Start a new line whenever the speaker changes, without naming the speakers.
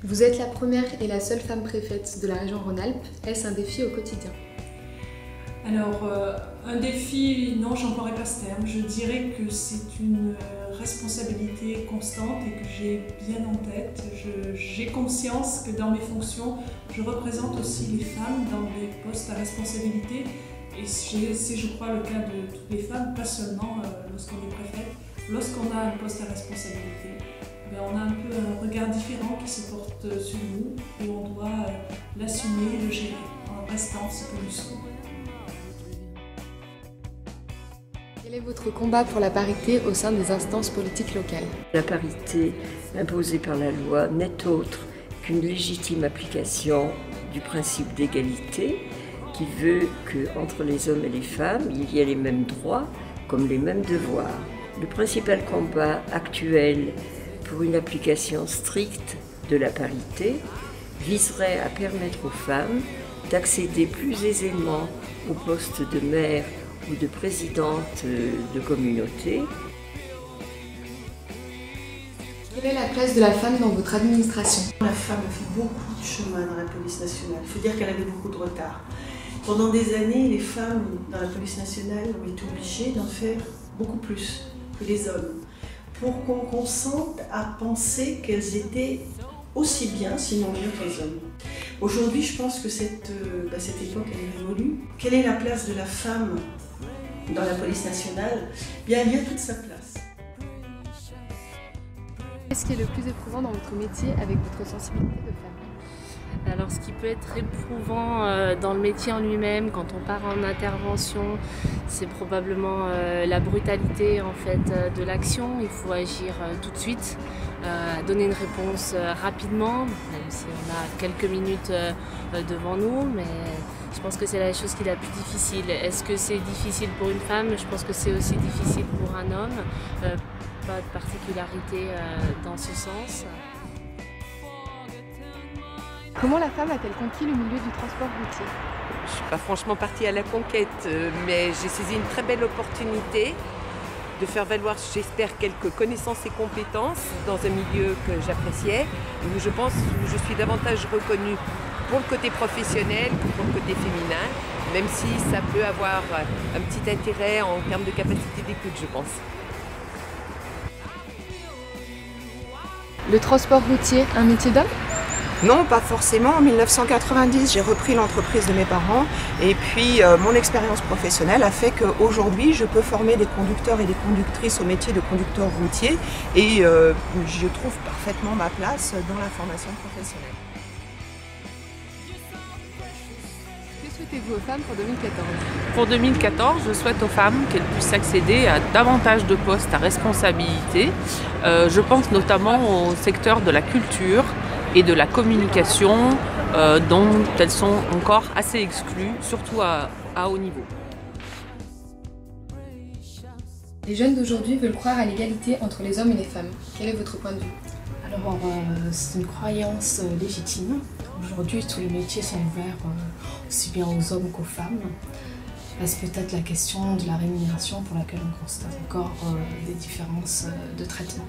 Vous êtes la première et la seule femme préfète de la région Rhône-Alpes. Est-ce un défi au quotidien?
Alors, un défi, non, j'emploierais pas ce terme. Je dirais que c'est une responsabilité constante et que j'ai bien en tête. J'ai conscience que dans mes fonctions, je représente aussi les femmes dans les postes à responsabilité. Et c'est, je crois, le cas de toutes les femmes, pas seulement lorsqu'on est préfète. Lorsqu'on a un poste à responsabilité, on a un peu un regard différent qui se porte sur nous et on doit l'assumer et le gérer en restant ce que nous sommes.
Quel est votre combat pour la parité au sein des instances politiques locales?
La parité imposée par la loi n'est autre qu'une légitime application du principe d'égalité qui veut qu'entre les hommes et les femmes, il y ait les mêmes droits comme les mêmes devoirs. Le principal combat actuel pour une application stricte de la parité viserait à permettre aux femmes d'accéder plus aisément au poste de maire ou de présidente de communauté.
Quelle est la place de la femme dans votre administration?
La femme a fait beaucoup de chemin dans la police nationale. Il faut dire qu'elle avait beaucoup de retard. Pendant des années, les femmes dans la police nationale ont été obligées d'en faire beaucoup plus que les hommes, pour qu'on consente à penser qu'elles étaient aussi bien, sinon mieux que les hommes. Aujourd'hui, je pense que cette époque elle est révolue. Quelle est la place de la femme dans la police nationale? Bien, il y a toute sa place.
Qu'est-ce qui est le plus éprouvant dans votre métier avec votre sensibilité de femme?
Alors ce qui peut être éprouvant dans le métier en lui-même, quand on part en intervention, c'est probablement la brutalité en fait, de l'action. Il faut agir tout de suite, donner une réponse rapidement, même si on a quelques minutes devant nous, mais je pense que c'est la chose qui est la plus difficile. Est-ce que c'est difficile pour une femme? Je pense que c'est aussi difficile pour un homme. Pas de particularité dans ce sens.
Comment la femme a-t-elle conquis le milieu du transport routier?
Je ne suis pas franchement partie à la conquête, mais j'ai saisi une très belle opportunité de faire valoir, j'espère, quelques connaissances et compétences dans un milieu que j'appréciais, où je pense que je suis davantage reconnue pour le côté professionnel que pour le côté féminin, même si ça peut avoir un petit intérêt en termes de capacité d'écoute, je pense.
Le transport routier, un métier d'homme?
Non, pas forcément. En 1990, j'ai repris l'entreprise de mes parents et puis mon expérience professionnelle a fait qu'aujourd'hui, je peux former des conducteurs et des conductrices au métier de conducteur routier et je trouve parfaitement ma place dans la formation professionnelle.
Que souhaitez-vous aux femmes pour 2014?
Pour 2014, je souhaite aux femmes qu'elles puissent accéder à davantage de postes à responsabilité. Je pense notamment au secteur de la culture et de la communication dont elles sont encore assez exclues, surtout à haut niveau.
Les jeunes d'aujourd'hui veulent croire à l'égalité entre les hommes et les femmes. Quel est votre point de vue?
Alors, c'est une croyance légitime. Aujourd'hui, tous les métiers sont ouverts aussi bien aux hommes qu'aux femmes. Reste peut-être la question de la rémunération pour laquelle on constate encore des différences de traitement.